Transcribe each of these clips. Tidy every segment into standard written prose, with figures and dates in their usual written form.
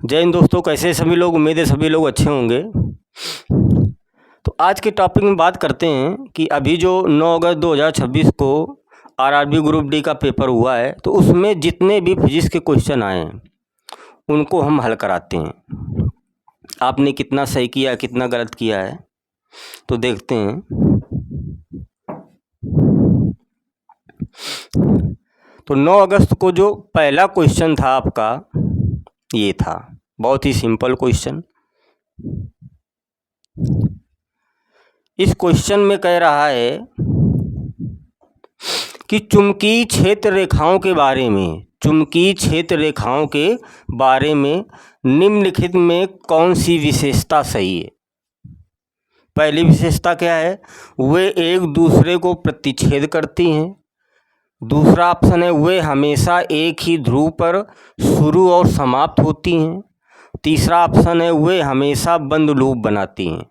जय हिंद दोस्तों, कैसे सभी लोग। उम्मीद है सभी लोग अच्छे होंगे। तो आज के टॉपिक में बात करते हैं कि अभी जो 9 अगस्त 2026 को आरआरबी ग्रुप डी का पेपर हुआ है, तो उसमें जितने भी फिजिक्स के क्वेश्चन आए हैं उनको हम हल कराते हैं। आपने कितना सही किया, कितना गलत किया है, तो देखते हैं। तो 9 अगस्त को जो पहला क्वेश्चन था आपका, ये था बहुत ही सिंपल क्वेश्चन। इस क्वेश्चन में कह रहा है कि चुंबकीय क्षेत्र रेखाओं के बारे में निम्नलिखित में कौन सी विशेषता सही है। पहली विशेषता क्या है, वे एक दूसरे को प्रतिच्छेद करती हैं। दूसरा ऑप्शन है, वे हमेशा एक ही ध्रुव पर शुरू और समाप्त होती हैं। तीसरा ऑप्शन है, वे हमेशा बंद लूप बनाती हैं,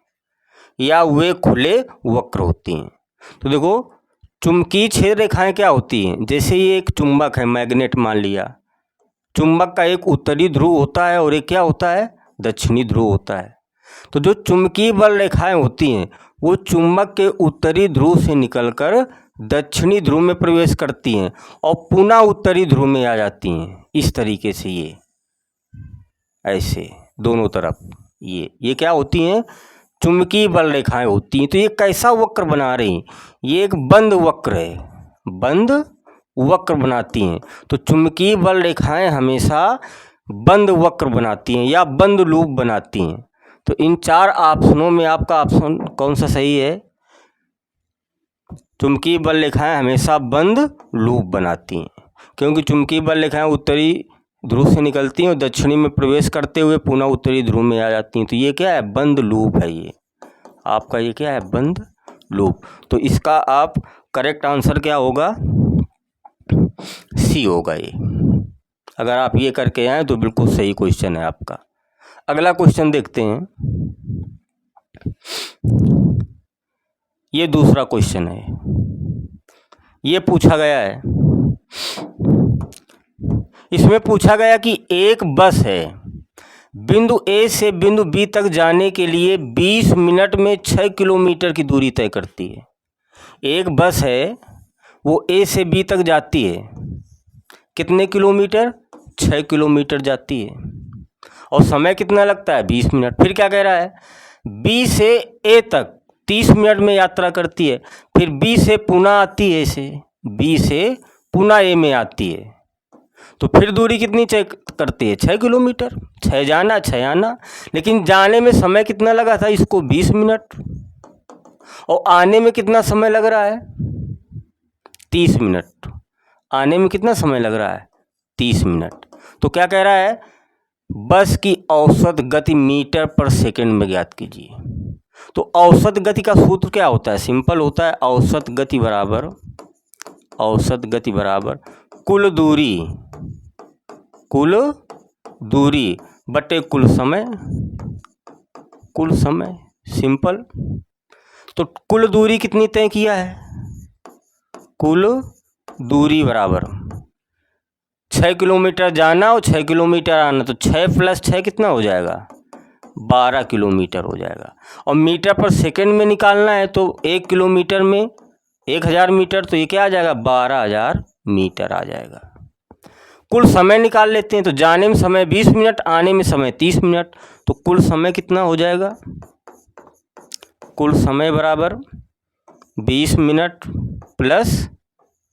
या वे खुले वक्र होती हैं। तो देखो, चुंबकीय क्षेत्र रेखाएं क्या होती हैं। जैसे ये एक चुंबक है, मैग्नेट मान लिया। चुंबक का एक उत्तरी ध्रुव होता है और एक क्या होता है, दक्षिणी ध्रुव होता है। तो जो चुंबकीय बल रेखाएं होती हैं वो चुंबक के उत्तरी ध्रुव से निकलकर दक्षिणी ध्रुव में प्रवेश करती हैं और पुनः उत्तरी ध्रुव में आ जाती हैं। इस तरीके से ये ऐसे दोनों तरफ ये क्या होती हैं, चुंबकीय बल रेखाएं होती हैं। तो ये कैसा वक्र बना रही हैं, ये एक बंद वक्र है, बंद वक्र बनाती हैं। तो चुंबकीय बल रेखाएं हमेशा बंद वक्र बनाती हैं या बंद लूप बनाती हैं। तो इन चार ऑप्शनों में आपका ऑप्शन कौन सा सही है। चुंबकीय बल रेखाएं हमेशा बंद लूप बनाती हैं, क्योंकि चुंबकीय बल रेखाएं उत्तरी ध्रुव से निकलती हैं और दक्षिणी में प्रवेश करते हुए पुनः उत्तरी ध्रुव में आ जाती हैं। तो ये क्या है, बंद लूप है। ये आपका ये क्या है, बंद लूप। तो इसका आप करेक्ट आंसर क्या होगा, सी होगा ये। अगर आप ये करके आए तो बिल्कुल सही क्वेश्चन है आपका। अगला क्वेश्चन देखते हैं। ये दूसरा क्वेश्चन है। ये पूछा गया है, इसमें पूछा गया कि एक बस है, बिंदु ए से बिंदु बी तक जाने के लिए 20 मिनट में 6 किलोमीटर की दूरी तय करती है। एक बस है, वो ए से बी तक जाती है, कितने किलोमीटर, 6 किलोमीटर जाती है, और समय कितना लगता है, 20 मिनट। फिर क्या कह रहा है, बी से ए तक 30 मिनट में यात्रा करती है। फिर बी से पुनः आती है, से बी से पुनः ए में आती है। तो फिर दूरी कितनी तय करती है, 6 किलोमीटर। 6 जाना 6 आना। लेकिन जाने में समय कितना लगा था इसको, 20 मिनट, और आने में कितना समय लग रहा है, 30 मिनट। आने में कितना समय लग रहा है, 30 मिनट। तो क्या कह रहा है, बस की औसत गति मीटर पर सेकंड में ज्ञात कीजिए। तो औसत गति का सूत्र क्या होता है, सिंपल होता है, औसत गति बराबर कुल दूरी बटे कुल समय, सिंपल। तो कुल दूरी कितनी तय किया है, कुल दूरी बराबर 6 किलोमीटर जाना और 6 किलोमीटर आना। तो 6 + 6 कितना हो जाएगा, 12 किलोमीटर हो जाएगा। और मीटर पर सेकंड में निकालना है, तो 1 किलोमीटर में 1000 मीटर, तो ये क्या आ जाएगा, 12000 मीटर आ जाएगा। कुल समय निकाल लेते हैं। तो जाने में समय 20 मिनट, आने में समय 30 मिनट। तो कुल समय कितना हो जाएगा, कुल समय बराबर 20 मिनट प्लस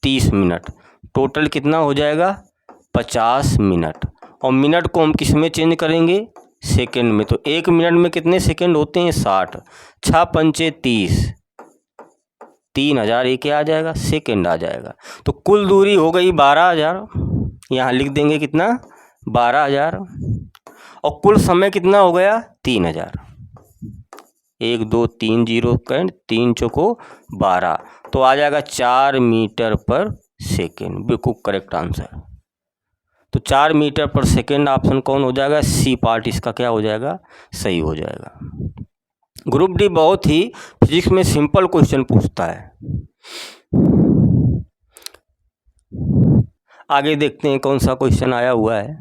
30 मिनट, टोटल कितना हो जाएगा, 50 मिनट। और मिनट को हम किस में चेंज करेंगे, सेकंड में। तो 1 मिनट में कितने सेकंड होते हैं, 60। 6 × 5 = 30, 3000 ये क्या आ जाएगा, सेकंड आ जाएगा। तो कुल दूरी हो गई 12000, यहाँ लिख देंगे कितना, 12000। और कुल समय कितना हो गया, 3000। 1 2 3 0 3 चौको 12, तो आ जाएगा 4 मीटर पर सेकेंड। बिल्कुल करेक्ट आंसर। तो 4 मीटर पर सेकेंड ऑप्शन कौन हो जाएगा, सी पार्ट इसका क्या हो जाएगा, सही हो जाएगा। ग्रुप डी बहुत ही फिजिक्स में सिंपल क्वेश्चन पूछता है। आगे देखते हैं कौन सा क्वेश्चन आया हुआ है।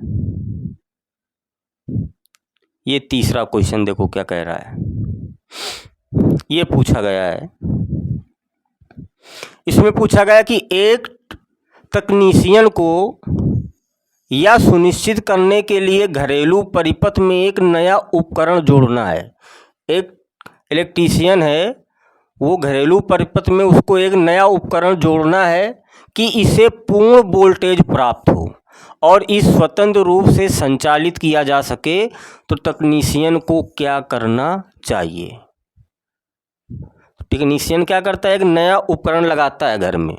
ये तीसरा क्वेश्चन देखो क्या कह रहा है, ये पूछा गया है। इसमें पूछा गया कि एक तकनीशियन को यह सुनिश्चित करने के लिए घरेलू परिपथ में एक नया उपकरण जोड़ना है। एक इलेक्ट्रीशियन है, वो घरेलू परिपथ में उसको एक नया उपकरण जोड़ना है कि इसे पूर्ण वोल्टेज प्राप्त हो और इस स्वतंत्र रूप से संचालित किया जा सके, तो तकनीशियन को क्या करना चाहिए। टेक्नीशियन क्या करता है, एक नया उपकरण लगाता है घर में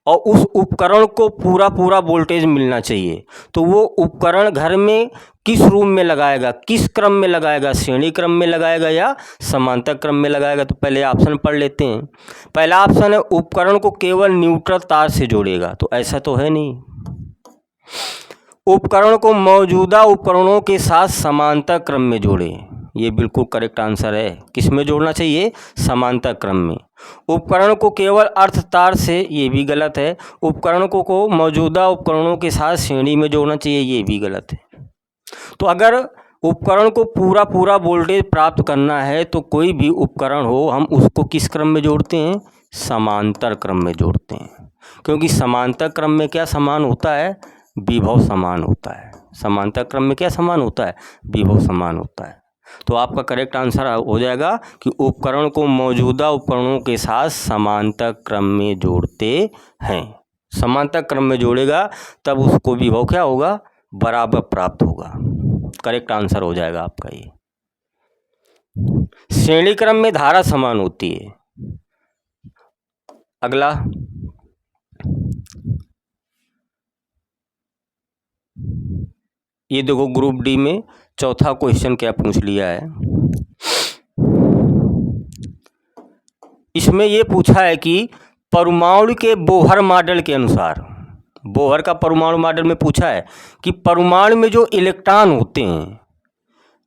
और उस उपकरण को पूरा वोल्टेज मिलना चाहिए। तो वो उपकरण घर में किस रूम में लगाएगा, किस क्रम में लगाएगा, श्रेणी क्रम में लगाएगा या समांतर क्रम में लगाएगा। तो पहले ऑप्शन पढ़ लेते हैं। पहला ऑप्शन है उपकरण को केवल न्यूट्रल तार से जोड़ेगा, तो ऐसा तो है नहीं। उपकरण को मौजूदा उपकरणों के साथ समांतर क्रम में जोड़े, ये बिल्कुल करेक्ट आंसर है। किस में जोड़ना चाहिए, समांतर क्रम में। उपकरण को केवल अर्थ तार से, ये भी गलत है। उपकरण को मौजूदा उपकरणों के साथ श्रेणी में जोड़ना चाहिए, ये भी गलत है। तो अगर उपकरण को पूरा वोल्टेज प्राप्त करना है तो कोई भी उपकरण हो, हम उसको किस क्रम में जोड़ते हैं, समांतर क्रम में जोड़ते हैं। क्योंकि समांतर क्रम में क्या समान होता है, विभव समान होता है। समांतर क्रम में क्या समान होता है, विभव समान होता है। तो आपका करेक्ट आंसर हो जाएगा कि उपकरण को मौजूदा उपकरणों के साथ समांतर क्रम में जोड़ते हैं। समांतर क्रम में जोड़ेगा तब उसको विभव क्या होगा, बराबर प्राप्त होगा। करेक्ट आंसर हो जाएगा आपका ये। श्रेणी क्रम में धारा समान होती है। अगला, ये देखो ग्रुप डी में चौथा क्वेश्चन क्या पूछ लिया है। इसमें ये पूछा है कि परमाणु के बोहर मॉडल के अनुसार, बोहर का परमाणु मॉडल में पूछा है कि परमाणु में जो इलेक्ट्रॉन होते हैं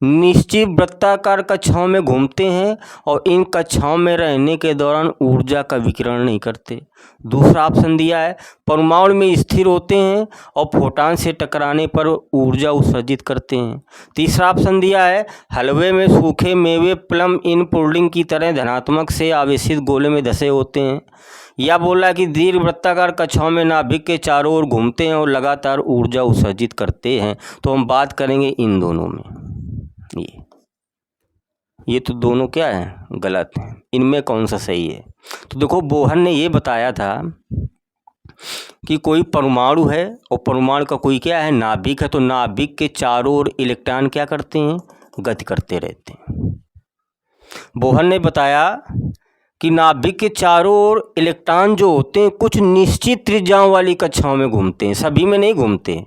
निश्चित वृत्ताकार कक्षाओं में घूमते हैं और इन कक्षाओं में रहने के दौरान ऊर्जा का विकिरण नहीं करते। दूसरा ऑप्शन दिया है परमाणु में स्थिर होते हैं और फोटॉन से टकराने पर ऊर्जा उत्सर्जित करते हैं। तीसरा ऑप्शन दिया है हलवे में सूखे मेवे प्लम इन पुडिंग की तरह धनात्मक से आवेशित गोले में धसे होते हैं। या बोला कि दीर्घ वृत्ताकार कक्षाओं में नाभिक के चारों ओर घूमते हैं और लगातार ऊर्जा उत्सर्जित करते हैं। तो हम बात करेंगे इन दोनों में। ये तो दोनों क्या है, गलत हैं। इनमें कौन सा सही है। तो देखो बोहर ने ये बताया था कि कोई परमाणु है और परमाणु का कोई क्या है, नाभिक है। तो नाभिक के चारों ओर इलेक्ट्रॉन क्या करते हैं, गति करते रहते हैं। बोहर ने बताया कि नाभिक के चारों ओर इलेक्ट्रॉन जो होते हैं कुछ निश्चित त्रिज्याओं वाली कक्षाओं में घूमते हैं, सभी में नहीं घूमते।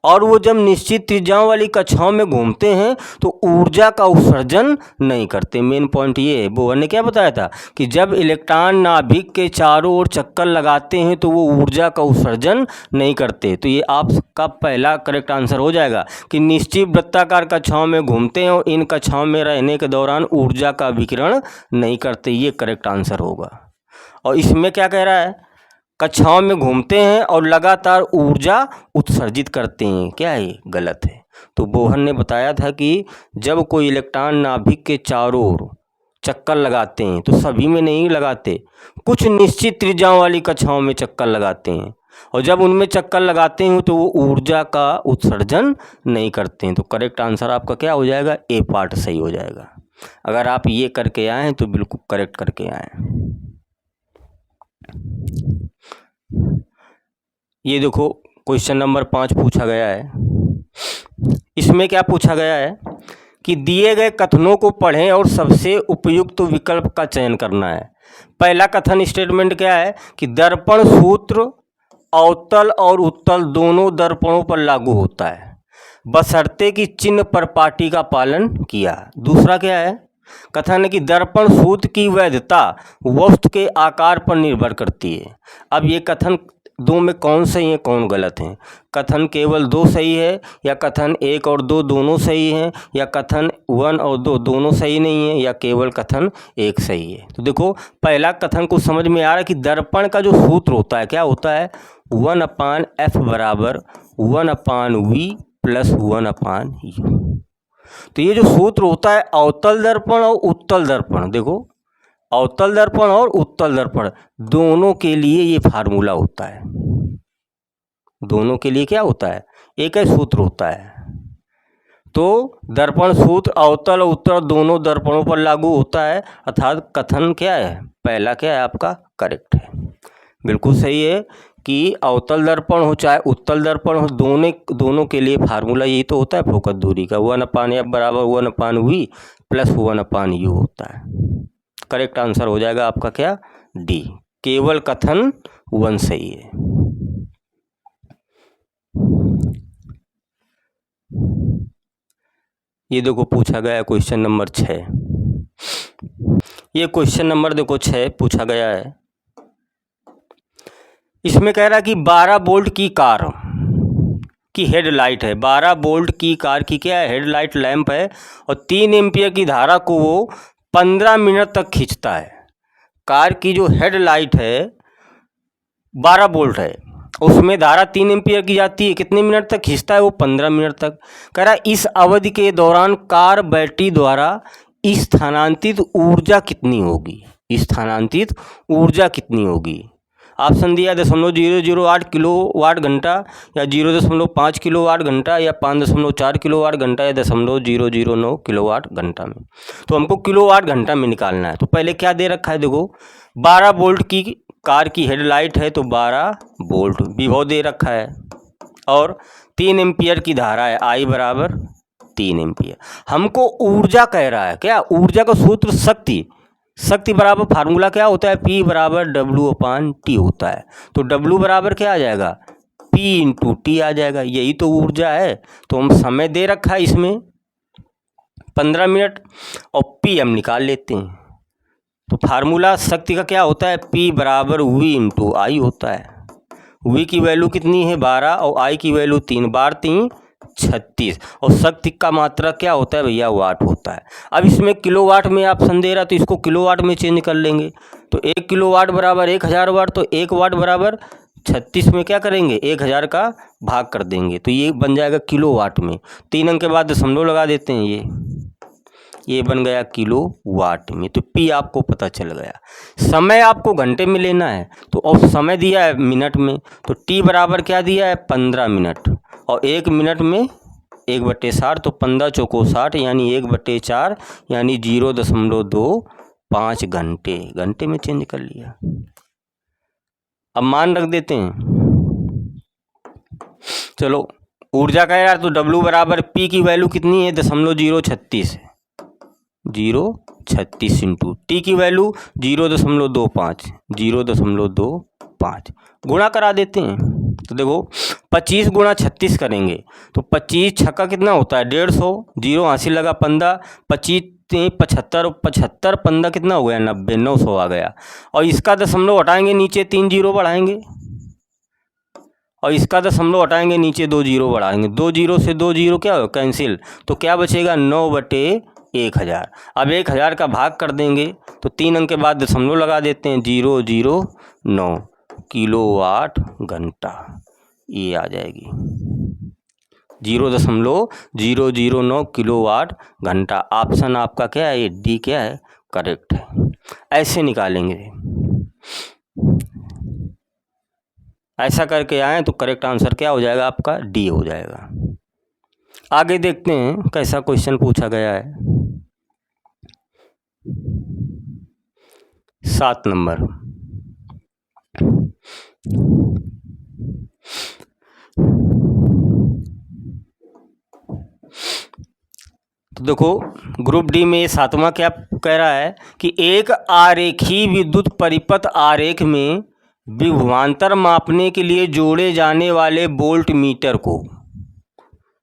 और वो जब निश्चित त्रिज्याओं वाली कक्षाओं में घूमते हैं तो ऊर्जा का उत्सर्जन नहीं करते। मेन पॉइंट ये है, बोहर ने क्या बताया था कि जब इलेक्ट्रॉन नाभिक के चारों ओर चक्कर लगाते हैं तो वो ऊर्जा का उत्सर्जन नहीं करते। तो ये आपका पहला करेक्ट आंसर हो जाएगा कि निश्चित वृत्ताकार कक्षाओं में घूमते हैं और इन कक्षाओं में रहने के दौरान ऊर्जा का विकिरण नहीं करते। ये करेक्ट आंसर होगा। और इसमें क्या कह रहा है, कक्षाओं में घूमते हैं और लगातार ऊर्जा उत्सर्जित करते हैं, क्या है, गलत है। तो बोहर ने बताया था कि जब कोई इलेक्ट्रॉन नाभिक के चारों ओर चक्कर लगाते हैं तो सभी में नहीं लगाते, कुछ निश्चित त्रिज्याओं वाली कक्षाओं में चक्कर लगाते हैं और जब उनमें चक्कर लगाते हैं तो वो ऊर्जा का उत्सर्जन नहीं करते हैं। तो करेक्ट आंसर आपका क्या हो जाएगा, ए पार्ट सही हो जाएगा। अगर आप ये करके आए हैं तो बिल्कुल करेक्ट करके आए। ये देखो क्वेश्चन नंबर 5 पूछा गया है। इसमें क्या पूछा गया है कि दिए गए कथनों को पढ़ें और सबसे उपयुक्त विकल्प का चयन करना है। पहला कथन स्टेटमेंट क्या है कि दर्पण सूत्र अवतल और उत्तल दोनों दर्पणों पर लागू होता है बशर्ते कि चिन्ह परपाटी का पालन किया। दूसरा क्या है, कथन है कि दर्पण सूत्र की वैधता वस्तु के आकार पर निर्भर करती है। अब ये कथन दो में कौन सही है, कौन गलत है। कथन केवल 2 सही है या कथन 1 और 2 दोनों सही हैं या कथन 1 और 2 दोनों सही नहीं है या केवल कथन 1 सही है। तो देखो पहला कथन को समझ में आ रहा है कि दर्पण का जो सूत्र होता है क्या होता है, 1/f बराबर 1/v प्लस 1/u। तो ये जो सूत्र होता है अवतल दर्पण और उत्तल दर्पण, देखो अवतल दर्पण और उत्तल दर्पण दोनों के लिए ये फार्मूला होता है। दोनों के लिए क्या होता है, एक ही सूत्र होता है। तो दर्पण सूत्र अवतल और उत्तल दोनों दर्पणों पर लागू होता है, अर्थात कथन क्या है, पहला क्या है आपका करेक्ट है, बिल्कुल सही है कि अवतल दर्पण हो चाहे उत्तल दर्पण हो, दोनों के लिए फार्मूला यही तो होता है फोकस दूरी का, 1/f बराबर 1/v प्लस 1/u होता है। करेक्ट आंसर हो जाएगा आपका क्या, डी, केवल कथन 1 सही है। ये देखो पूछा गया है क्वेश्चन नंबर 6। ये क्वेश्चन नंबर देखो 6 पूछा गया है। इसमें कह रहा है कि 12 वोल्ट की कार की हेडलाइट है, 12 वोल्ट की कार की क्या है, हेडलाइट लैंप है, और 3 एम्पियर की धारा को वो 15 मिनट तक खींचता है। कार की जो हेडलाइट है 12 वोल्ट है, उसमें धारा 3 एम्पियर की जाती है, कितने मिनट तक खींचता है वो, 15 मिनट तक। कह रहा है इस अवधि के दौरान कार बैटरी द्वारा स्थानांतरित ऊर्जा कितनी होगी, स्थानांतरित ऊर्जा कितनी होगी। ऑप्शन दिया 0.008 किलोवाट घंटा, या 0.5 किलोवाट घंटा, या 5.4 किलोवाट घंटा, या 0.009 किलोवाट घंटा में। तो हमको किलोवाट घंटा में निकालना है। तो पहले क्या दे रखा है, देखो 12 वोल्ट की कार की हेडलाइट है, तो 12 वोल्ट विभव दे रखा है, और 3 एम्पियर की धारा है, I बराबर 3 एम्पियर। हमको ऊर्जा कह रहा है, क्या ऊर्जा का सूत्र शक्ति बराबर फार्मूला क्या होता है, P बराबर W/T होता है। तो W बराबर क्या आ जाएगा, P × T आ जाएगा, यही तो ऊर्जा है। तो हम समय दे रखा है इसमें 15 मिनट, और P हम निकाल लेते हैं। तो फार्मूला शक्ति का क्या होता है, P बराबर V × I होता है। V की वैल्यू कितनी है 12, और I की वैल्यू 3, 12 3 36, और शक्ति का मात्रा क्या होता है भैया, वाट होता है। अब इसमें किलोवाट में ऑप्शन दे रहा, तो इसको किलोवाट में चेंज कर लेंगे। तो 1 किलोवाट बराबर 1000 वाट, तो 1 वाट बराबर 36 में क्या करेंगे, 1000 का भाग कर देंगे, तो ये बन जाएगा किलोवाट में। 3 अंक के बाद दशमलव लगा देते हैं, ये बन गया किलोवाट में। तो P आपको पता चल गया। समय आपको घंटे में लेना है, तो और समय दिया है मिनट में, तो T बराबर क्या दिया है 15 मिनट, और 1 मिनट में 1/60, तो 15 चौको 60, यानी 1/4, यानी 0.25 घंटे में चेंज कर लिया। अब मान रख देते हैं, चलो ऊर्जा का यार, तो W बराबर P की वैल्यू कितनी है 0.036 है, 0.36 × T की वैल्यू 0.25 गुणा करा देते हैं। तो देखो 25 × 36 करेंगे, तो 25 छक्का कितना होता है 150, 0 हासिल लगा 15, 25 75, 75 15 कितना हो गया 90, 900 आ गया। और इसका दशमलव हटाएंगे, नीचे 3 जीरो बढ़ाएंगे, और इसका दशमलव हटाएंगे, नीचे 2 जीरो बढ़ाएंगे, 2 जीरो से 2 जीरो क्या हो कैंसिल, तो क्या बचेगा 9/1000। अब 1000 का भाग कर देंगे, तो 3 अंक के बाद दशमलव लगा देते हैं, 009 किलोवाट घंटा, ये आ जाएगी 0.009 किलोवाट घंटा। ऑप्शन आपका क्या है, ये डी क्या है, करेक्ट है। ऐसे निकालेंगे, ऐसा करके आए तो करेक्ट आंसर क्या हो जाएगा आपका, डी हो जाएगा। आगे देखते हैं कैसा क्वेश्चन पूछा गया है। 7 नंबर, तो देखो ग्रुप डी में 7वां क्या कह रहा है कि एक आरेखीय विद्युत परिपथ आरेख में विभवांतर मापने के लिए जोड़े जाने वाले वोल्ट मीटर को,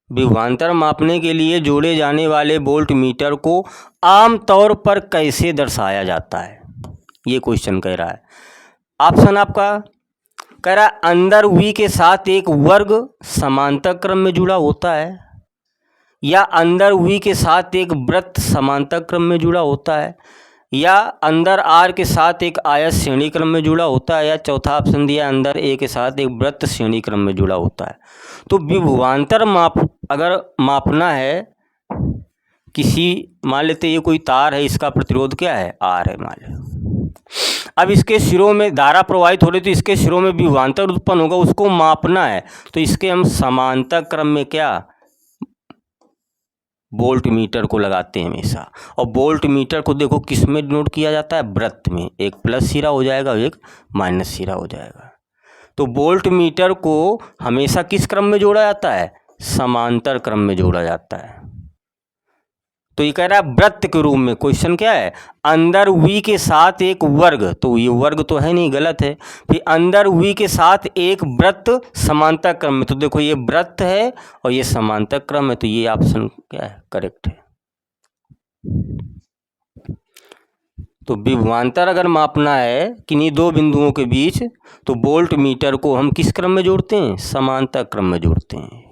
विभवांतर मापने के लिए जोड़े जाने वाले वोल्ट मीटर को आमतौर पर कैसे दर्शाया जाता है, ये क्वेश्चन कह रहा है। ऑप्शन आपका कह रहा है अंदर V के साथ एक वर्ग समांतर क्रम में जुड़ा होता है, या अंदर V के साथ एक वृत्त समांतर क्रम में जुड़ा होता है, या अंदर R के साथ एक आयत श्रेणी क्रम में जुड़ा होता है, या चौथा ऑप्शन दिया अंदर A के साथ एक वृत्त श्रेणी क्रम में जुड़ा होता है। तो विभवांतर अगर मापना है किसी, मान लेते ये कोई तार है, इसका प्रतिरोध क्या है, आर है मान लो। अब इसके सिरों में धारा प्रवाहित हो रही, तो इसके सिरों में विभवांतर उत्पन्न होगा, उसको मापना है। तो इसके हम समांतर क्रम में क्या, वोल्ट मीटर को लगाते हैं हमेशा। और वोल्ट मीटर को देखो किस में डिनोट किया जाता है, वृत्त में। एक प्लस सिरा हो जाएगा, एक माइनस सिरा हो जाएगा। तो वोल्ट मीटर को हमेशा किस क्रम में जोड़ा जाता है, समांतर क्रम में जोड़ा जाता है। तो ये कह रहा है वृत्त के रूप में। क्वेश्चन क्या है, अंदर V के साथ एक वर्ग, तो ये वर्ग तो है नहीं, गलत है। फिर अंदर V के साथ एक वृत्त समांतर क्रम में, तो देखो ये वृत्त है और ये समांतर क्रम है, तो ये ऑप्शन क्या है, करेक्ट है। तो विभवांतर अगर मापना है किन्हीं दो बिंदुओं के बीच, तो वोल्ट मीटर को हम किस क्रम में जोड़ते हैं, समांतर क्रम में जोड़ते हैं।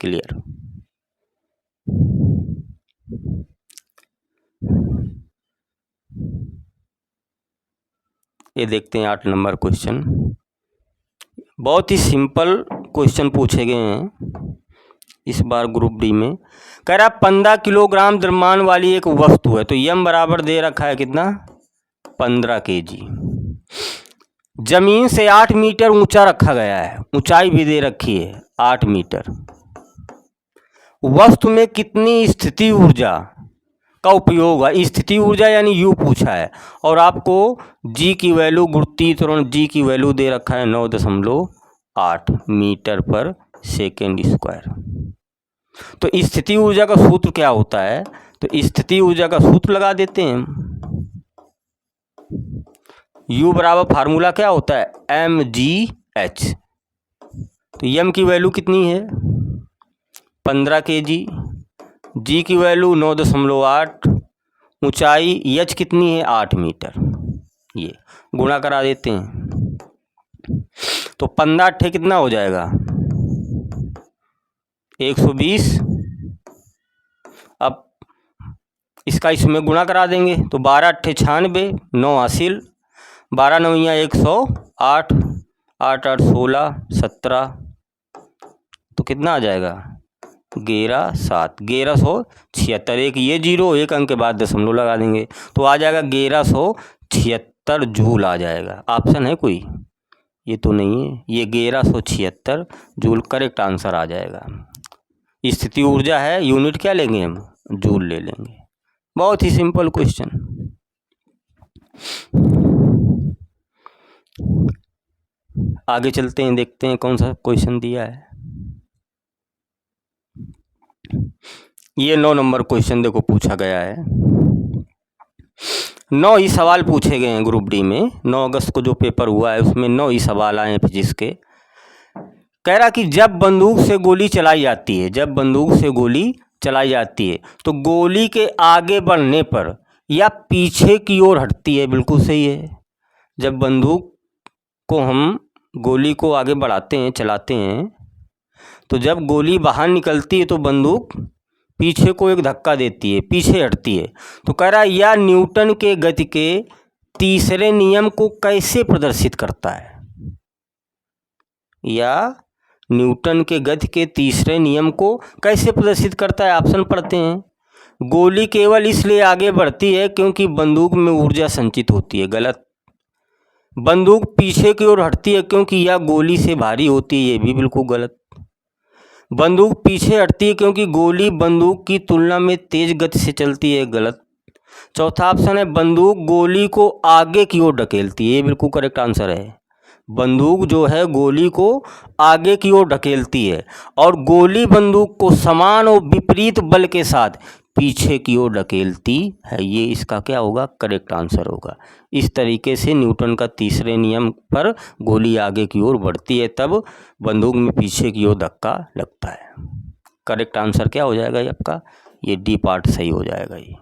क्लियर। ये देखते हैं 8 नंबर क्वेश्चन। बहुत ही सिंपल क्वेश्चन पूछे गए हैं इस बार ग्रुप डी में। कह रहा 15 किलोग्राम द्रव्यमान वाली एक वस्तु है, तो यम बराबर दे रखा है कितना, 15 kg। जमीन से 8 मीटर ऊंचा रखा गया है, ऊंचाई भी दे रखी है 8 मीटर। वस्तु में कितनी स्थिति ऊर्जा का उपयोग है, स्थिति ऊर्जा यानी यू पूछा है, और आपको जी की वैल्यू, गुरुत्वीय त्वरण जी की वैल्यू दे रखा है 9.8 मीटर पर सेकेंड स्क्वायर। तो स्थिति ऊर्जा का सूत्र क्या होता है, तो स्थिति ऊर्जा का सूत्र लगा देते हैं। U बराबर फार्मूला क्या होता है, mgh। तो m की वैल्यू कितनी है, 15 kg, g की वैल्यू 9.8, ऊंचाई h कितनी है, 8 मीटर। ये गुणा करा देते हैं, तो 15 अट्ठे कितना हो जाएगा, 120। अब इसका इसमें गुणा करा देंगे, तो 12 अट्ठे 96, 9 हासिल, 12 9 108, 8 8 16 17, तो कितना आ जाएगा, 11 7 1176। एक ये जीरो, एक अंक के बाद दशमलव लगा देंगे, तो आ जाएगा 1176 जूल आ जाएगा। ऑप्शन है कोई, ये तो नहीं है, ये 1176 जूल करेक्ट आंसर आ जाएगा। स्थिति ऊर्जा है, यूनिट क्या लेंगे हम, जूल ले लेंगे। बहुत ही सिंपल क्वेश्चन। आगे चलते हैं, देखते हैं कौन सा क्वेश्चन दिया है। ये 9 नंबर क्वेश्चन देखो पूछा गया है। 9 ही सवाल पूछे गए हैं ग्रुप डी में। 9 अगस्त को जो पेपर हुआ है उसमें 9 ही सवाल आए हैं फिजिक्स के। कह रहा कि जब बंदूक से गोली चलाई जाती है, जब बंदूक से गोली चलाई जाती है तो गोली के आगे बढ़ने पर या पीछे की ओर हटती है। बिल्कुल सही है। जब बंदूक को हम गोली को आगे बढ़ाते हैं, चलाते हैं, तो जब गोली बाहर निकलती है तो बंदूक पीछे को एक धक्का देती है, पीछे हटती है। तो कह रहा है यह न्यूटन के गति के तीसरे नियम को कैसे प्रदर्शित करता है, या न्यूटन के गति के तीसरे नियम को कैसे प्रदर्शित करता है। ऑप्शन पढ़ते हैं। गोली केवल इसलिए आगे बढ़ती है क्योंकि बंदूक में ऊर्जा संचित होती है। गलत। बंदूक पीछे की ओर हटती है क्योंकि यह गोली से भारी होती है। ये भी बिल्कुल गलत। बंदूक पीछे हटती है क्योंकि गोली बंदूक की तुलना में तेज गति से चलती है। गलत। चौथा ऑप्शन है बंदूक गोली को आगे की ओर ढकेलती है। ये बिल्कुल करेक्ट आंसर है। बंदूक जो है गोली को आगे की ओर ढकेलती है और गोली बंदूक को समान और विपरीत बल के साथ पीछे की ओर ढकेलती है। ये इसका क्या होगा, करेक्ट आंसर होगा। इस तरीके से न्यूटन का तीसरे नियम पर गोली आगे की ओर बढ़ती है, तब बंदूक में पीछे की ओर धक्का लगता है। करेक्ट आंसर क्या हो जाएगा ये आपका, ये डी पार्ट सही हो जाएगा ये।